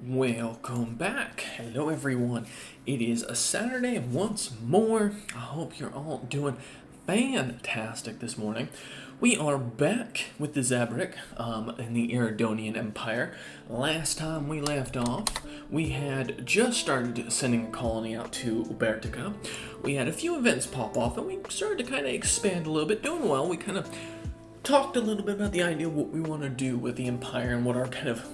Welcome back. Hello, everyone. It is a Saturday once more. I hope you're all doing fantastic this morning. We are back with the Zabrak in the Eridonian Empire. Last time we left off, we had just started sending a colony out to Ubertica. We had a few events pop off, and we started to kind of expand a little bit. Doing well. We kind of talked a little bit about the idea of what we want to do with the Empire and what our kind of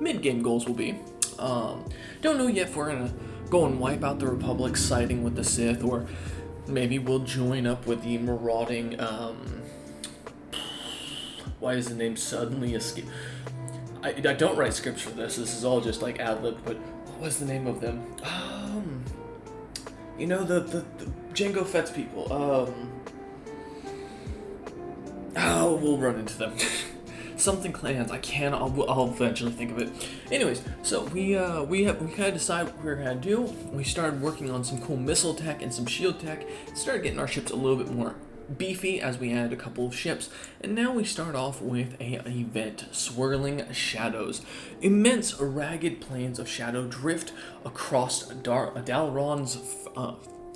mid-game goals will be. Don't know yet if we're gonna go and wipe out the Republic siding with the Sith, or maybe we'll join up with the marauding, why is the name suddenly escape? I don't write scripts for this. This is all just like ad-lib, but what was the name of them? The Jango Fett's people. We'll run into them. Something clans. I'll eventually think of it. Anyways, so we kind of decided what we were gonna do. We started working on some cool missile tech and some shield tech. Started getting our ships a little bit more beefy as we added a couple of ships, and now we start off with an event: swirling shadows. Immense ragged plains of shadow drift across Dalaran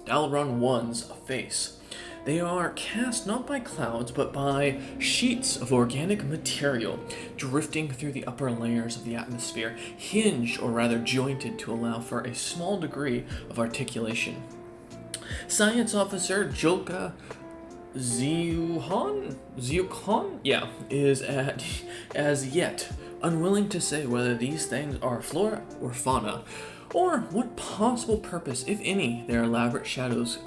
1's face. They are cast not by clouds, but by sheets of organic material drifting through the upper layers of the atmosphere, hinged or rather jointed to allow for a small degree of articulation. Science Officer Julka Ziuhan, is as yet unwilling to say whether these things are flora or fauna, or what possible purpose, if any, their elaborate shadows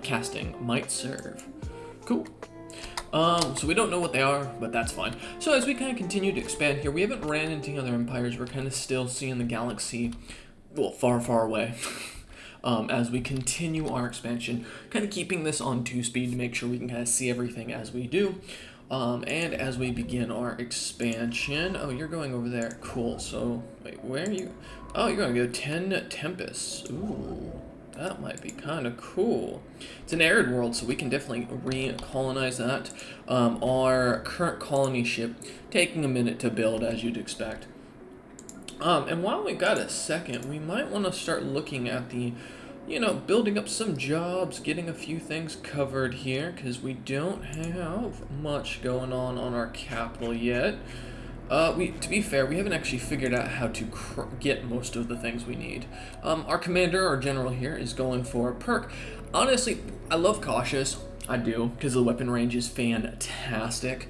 casting might serve. Cool. So we don't know what they are, but that's fine. So as we kind of continue to expand here, we haven't ran into other empires. We're kind of still seeing the galaxy, well, far, far away. As we continue our expansion, kind of keeping this on 2-speed to make sure we can kind of see everything as we do. And as we begin our expansion, oh, you're going over there. Cool. So, wait, where are you? Oh, you're going to go 10 Tempests. Ooh, that might be kind of cool. It's an arid world, so we can definitely recolonize that. Our current colony ship taking a minute to build, as you'd expect. And while we got a second, we might want to start looking at the, building up some jobs, getting a few things covered here, because we don't have much going on our capital yet. To be fair, we haven't actually figured out how to get most of the things we need. Our commander, our general here, is going for perk. Honestly, I love cautious. I do, because the weapon range is fantastic.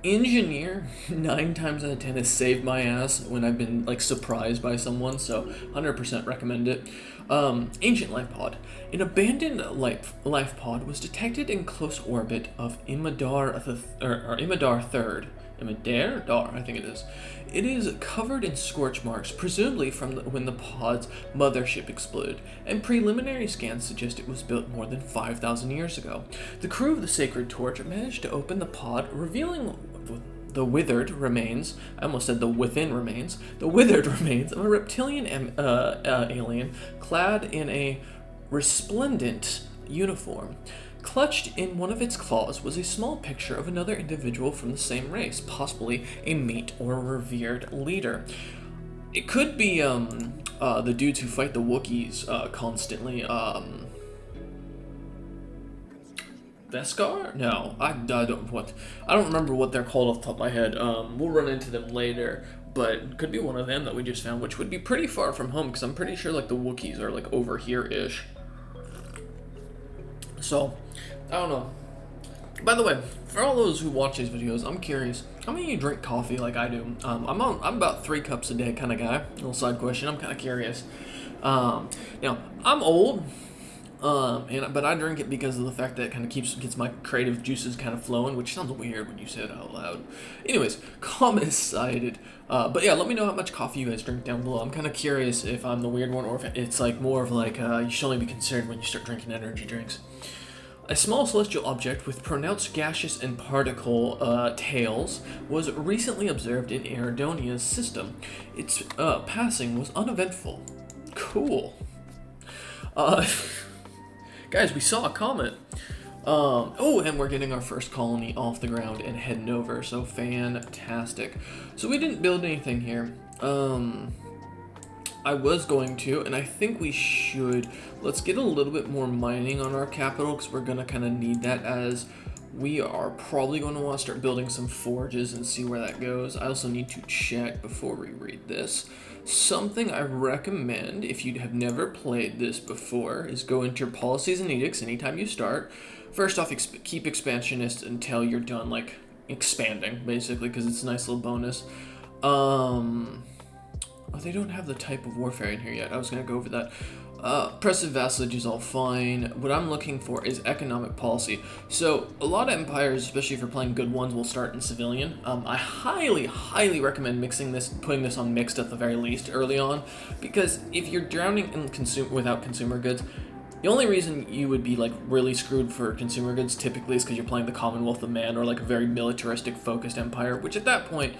Engineer, 9 times out of 10, has saved my ass when I've been surprised by someone, so 100% recommend it. Ancient Life Pod. An abandoned life pod was detected in close orbit of Imidar 3rd. Imidar, I think it is. It is covered in scorch marks, presumably from when the pod's mothership exploded, and preliminary scans suggest it was built more than 5,000 years ago. The crew of the Sacred Torch managed to open the pod, revealing the withered remains, I almost said the within remains, the withered remains of a reptilian alien clad in a resplendent uniform. Clutched in one of its claws was a small picture of another individual from the same race, possibly a mate or revered leader. It could be the dudes who fight the Wookiees constantly. Beskar? No, I don't remember what they're called off the top of my head. We'll run into them later, but it could be one of them that we just found, which would be pretty far from home, because I'm pretty sure the Wookiees are over here-ish. So, I don't know. By the way, for all those who watch these videos, I'm curious, how many of you drink coffee like I do? I'm about 3 cups a day kind of guy. Little side question, I'm kind of curious. I'm old, but I drink it because of the fact that it kind of gets my creative juices kind of flowing, which sounds weird when you say it out loud. Anyways, comment cited. But yeah, let me know how much coffee you guys drink down below. I'm kind of curious if I'm the weird one, or if it's more of you should only be concerned when you start drinking energy drinks. A small celestial object with pronounced gaseous and particle tails was recently observed in Eridonia's system. Its passing was uneventful. Cool. Guys, we saw a comet. And we're getting our first colony off the ground and heading over, so fantastic. So we didn't build anything here. I was going to, and I think we should. Let's get a little bit more mining on our capital, because we're going to kind of need that, as we are probably going to want to start building some forges and see where that goes. I also need to check before we read this. Something I recommend, if you have never played this before, is go into your policies and edicts anytime you start. First off, keep expansionist until you're done, like, expanding, basically, because it's a nice little bonus. Oh, they don't have the type of warfare in here yet. I was going to go over that. Oppressive vassalage is all fine. What I'm looking for is economic policy. So a lot of empires, especially if you're playing good ones, will start in civilian. I highly recommend putting this on mixed at the very least early on, because if you're drowning in without consumer goods, the only reason you would be like really screwed for consumer goods typically is because you're playing the Commonwealth of Man or like a very militaristic focused empire, which at that point,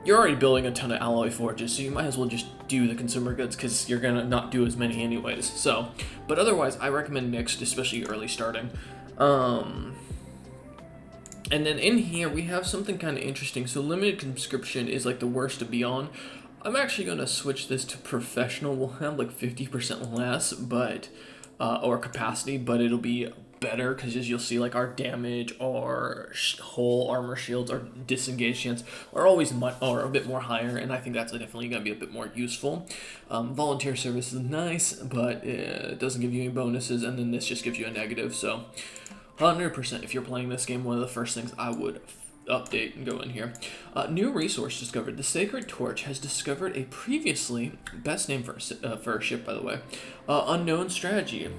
you're already building a ton of alloy forges, so you might as well just do the consumer goods because you're gonna not do as many anyways. So, but otherwise, I recommend mixed, especially early starting. And then in here, we have something kind of interesting. So limited conscription is like the worst to be on. I'm actually gonna switch this to professional. We'll have like 50% less, but or capacity, but it'll be better because as you'll see, like our damage, our whole armor shields, our disengage chance are always a bit more higher, and I think that's definitely going to be a bit more useful. Volunteer service is nice, but it doesn't give you any bonuses, and then this just gives you a negative. So 100% if you're playing this game, one of the first things I would update and go in here. New resource discovered. The Sacred Torch has discovered a previously, best name for a ship, by the way, unknown strategy.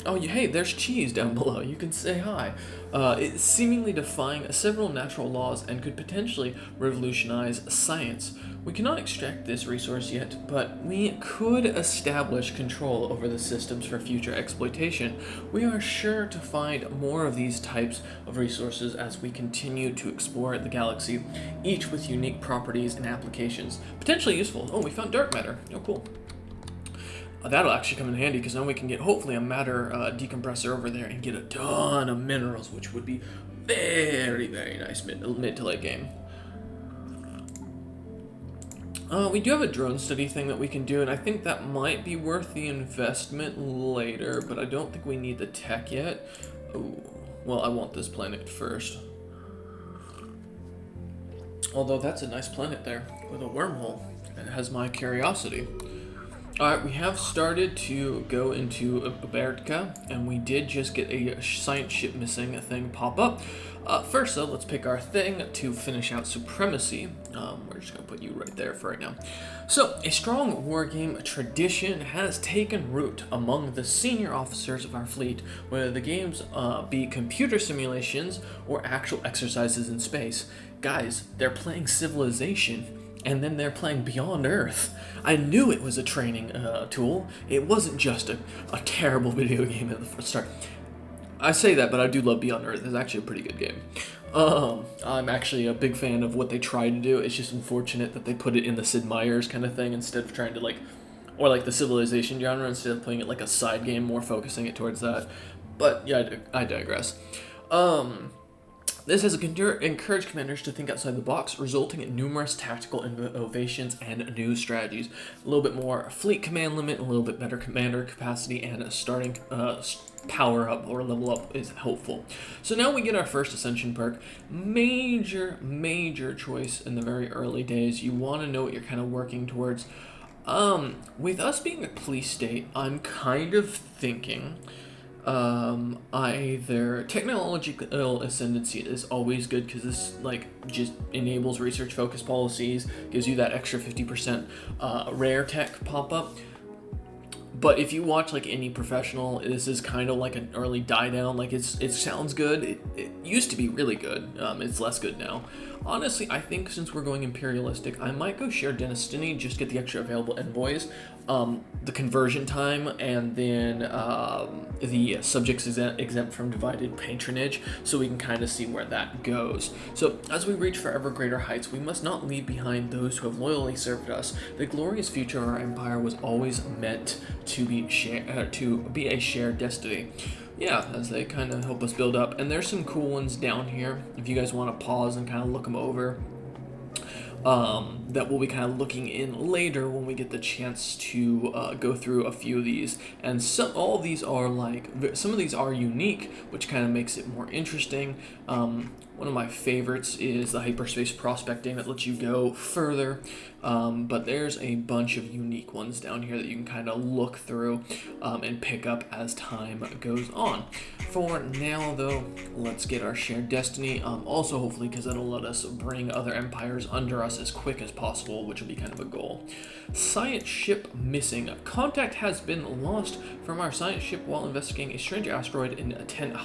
Oh, hey, there's Cheese down below. You can say hi. It's seemingly defying several natural laws and could potentially revolutionize science. We cannot extract this resource yet, but we could establish control over the systems for future exploitation. We are sure to find more of these types of resources as we continue to explore the galaxy, each with unique properties and applications. Potentially useful. Oh, we found dark matter. Oh, cool. That'll actually come in handy because then we can get hopefully a matter decompressor over there and get a ton of minerals, which would be very nice mid to late game. We do have a drone study thing that we can do, and I think that might be worth the investment later, but I don't think we need the tech yet. Oh, well, I want this planet first. Although that's a nice planet there with a wormhole. It has my curiosity. Alright, we have started to go into Ubertka, and we did just get a science ship missing thing pop up. First though, let's pick our thing to finish out Supremacy. We're just going to put you right there for right now. So, a strong wargame tradition has taken root among the senior officers of our fleet, whether the games be computer simulations or actual exercises in space. Guys, they're playing Civilization, and then they're playing Beyond Earth. I knew it was a training tool. It wasn't just a terrible video game at the start. I say that, but I do love Beyond Earth. It's actually a pretty good game. I'm actually a big fan of what they try to do. It's just unfortunate that they put it in the Sid Meier's kind of thing instead of trying to or like the Civilization genre, instead of playing it like a side game, more focusing it towards that. But yeah, I digress. This has encouraged commanders to think outside the box, resulting in numerous tactical innovations and new strategies. A little bit more fleet command limit, a little bit better commander capacity, and a starting power up or level up is helpful. So now we get our first Ascension perk. Major choice in the very early days. You want to know what you're kind of working towards. With us being a police state, I'm kind of thinking either technological ascendancy is always good because this just enables research focused policies, gives you that extra 50% rare tech pop up. But if you watch any professional, this is kind of like an early die down. It sounds good. It used to be really good. It's less good now. Honestly, I think since we're going imperialistic, I might go share destiny, just get the extra available envoys, the conversion time, and then the subjects exempt from divided patronage, so we can kind of see where that goes. So as we reach for ever greater heights, we must not leave behind those who have loyally served us. The glorious future of our empire was always meant to be a shared destiny. Yeah, as they kind of help us build up. And there's some cool ones down here if you guys want to pause and kind of look them over. that we'll be kind of looking in later when we get the chance to go through a few of these. And all of these are some of these are unique, which kind of makes it more interesting. One of my favorites is the hyperspace prospecting that lets you go further, but there's a bunch of unique ones down here that you can kind of look through and pick up as time goes on. For now, though, let's get our shared destiny. Also, hopefully, because that'll let us bring other empires under us as quick as possible, which will be kind of a goal. Science ship missing. Contact has been lost from our science ship while investigating a strange asteroid in 10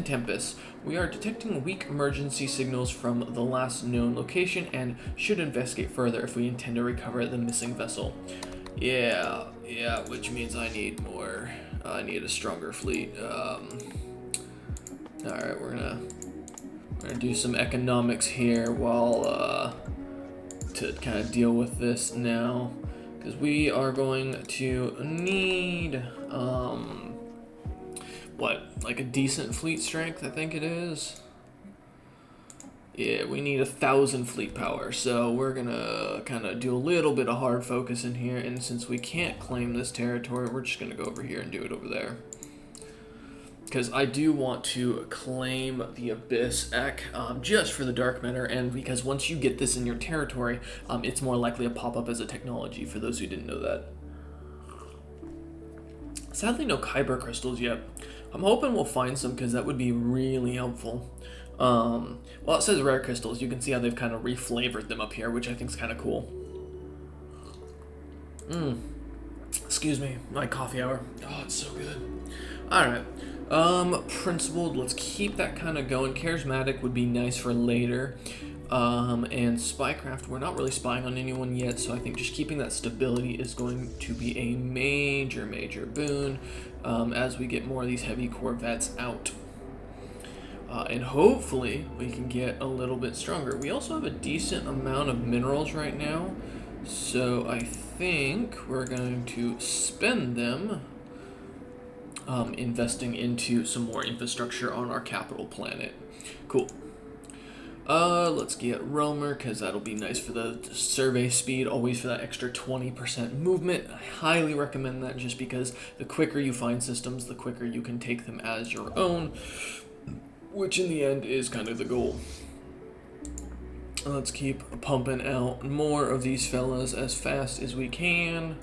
Tempest. We are detecting weak emergency signals from the last known location and should investigate further if we intend to recover the missing vessel. Yeah, which means I need more. I need a stronger fleet. Alright, we're gonna do some economics here while to kind of deal with this now, because we are going to need like a decent fleet strength, I think it is. Yeah, we need 1,000 fleet power, so we're gonna kind of do a little bit of hard focus in here, and since we can't claim this territory, we're just gonna go over here and do it over there. Because I do want to claim the Abyss Ek just for the dark matter, and because once you get this in your territory, it's more likely to pop up as a technology, for those who didn't know that. Sadly, no Kyber crystals yet. I'm hoping we'll find some, because that would be really helpful. Well, it says rare crystals. You can see how they've kind of reflavored them up here, which I think is kind of cool. Excuse me, my coffee hour. Oh, it's so good. Alright. Principled, let's keep that kind of going. Charismatic would be nice for later. And spycraft, we're not really spying on anyone yet, so I think just keeping that stability is going to be a major boon as we get more of these heavy corvettes out. And hopefully we can get a little bit stronger. We also have a decent amount of minerals right now, so I think we're going to spend them investing into some more infrastructure on our capital planet. Cool. Let's get Roamer, because that'll be nice for the survey speed, always for that extra 20% movement. I highly recommend that, just because the quicker you find systems, the quicker you can take them as your own, which in the end is kind of the goal. Let's keep pumping out more of these fellas as fast as we can.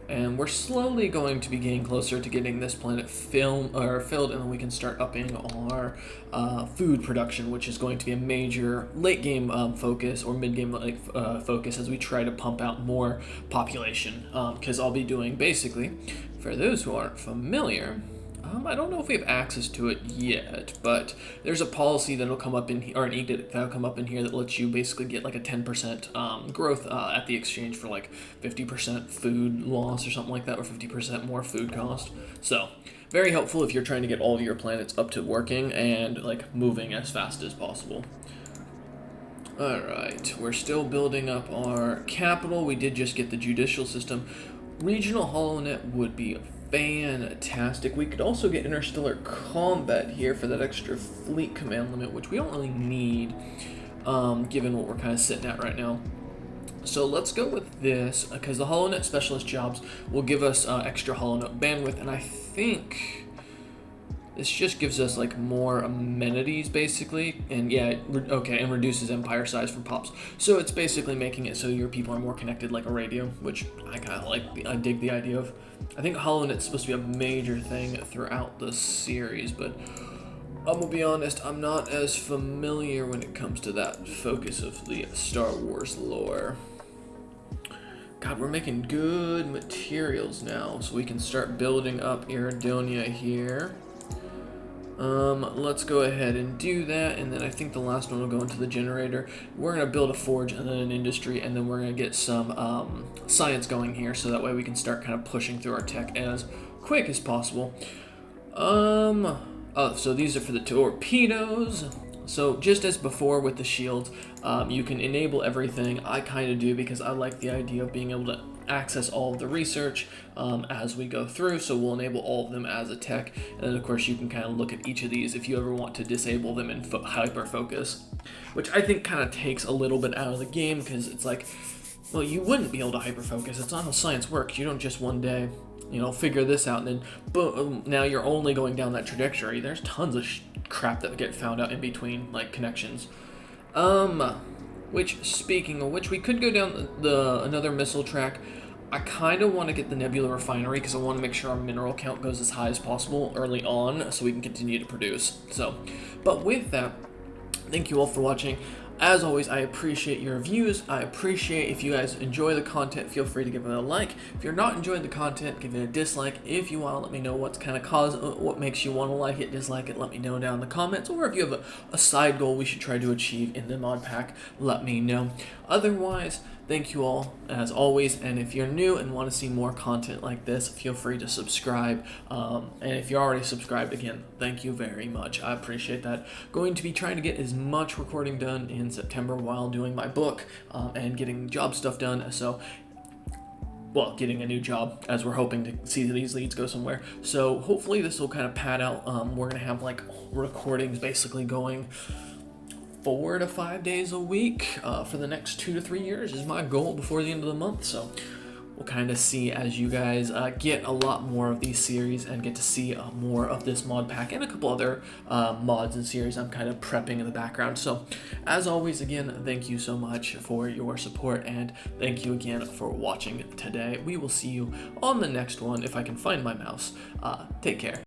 And we're slowly going to be getting closer to getting this planet filled, and then we can start upping our food production, which is going to be a major late game focus or mid game focus as we try to pump out more population. Because I'll be doing basically, for those who aren't familiar, I don't know if we have access to it yet, but there's a policy that'll come up in here, or an edict that'll come up in here that lets you basically get like a 10% growth at the exchange for like 50% food loss or something like that, or 50% more food cost. So very helpful if you're trying to get all of your planets up to working and like moving as fast as possible. Alright, we're still building up our capital. We did just get the judicial system. Regional HoloNet would be fantastic. We could also get interstellar combat here for that extra fleet command limit, which we don't really need, given what we're kind of sitting at right now. So let's go with this, because the HoloNet specialist jobs will give us extra HoloNet bandwidth, and I think this just gives us like more amenities basically, and yeah, and reduces empire size for pops. So it's basically making it so your people are more connected like a radio, which I kind of like. I dig the idea of. I think HoloNet's supposed to be a major thing throughout the series, but I'm gonna be honest, I'm not as familiar when it comes to that focus of the Star Wars lore. God, we're making good materials now, so we can start building up Iridonia here. Let's go ahead and do that, and then I think the last one will go into the generator. We're going to build a forge and then an industry, and then we're going to get some science going here, so that way we can start kind of pushing through our tech as quick as possible. So these are for the torpedoes. So just as before with the shields, you can enable everything. I kind of do, because I like the idea of being able to access all of the research as we go through, so we'll enable all of them as a tech, and then of course you can kind of look at each of these if you ever want to disable them in hyper focus. which I think kind of takes a little bit out of the game, because it's like, well, you wouldn't be able to hyperfocus. It's not how science works. You don't just one day, figure this out and then boom, now you're only going down that trajectory. There's tons of crap that get found out in between, like connections. Which, speaking of which, we could go down the another missile track. I kind of want to get the Nebula Refinery because I want to make sure our mineral count goes as high as possible early on so we can continue to produce. So, but with that, thank you all for watching. As always, I appreciate your views. I appreciate if you guys enjoy the content, feel free to give it a like. If you're not enjoying the content, give it a dislike. If you want to let me know what's kind of what makes you want to like it, dislike it, let me know down in the comments. Or if you have a side goal we should try to achieve in the mod pack, let me know. Otherwise, thank you all, as always, and if you're new and want to see more content like this, feel free to subscribe, and if you're already subscribed, again, thank you very much. I appreciate that. Going to be trying to get as much recording done in September while doing my book, and getting job stuff done, so, well, getting a new job, as we're hoping to see these leads go somewhere. So hopefully this will kind of pad out. We're going to have, like, recordings basically going 4 to 5 days a week for the next 2 to 3 years is my goal before the end of the month. So we'll kind of see as you guys get a lot more of these series and get to see more of this mod pack and a couple other mods and series I'm kind of prepping in the background. So as always, again, thank you so much for your support, and thank you again for watching today. We will see you on the next one if I can find my mouse. Take care.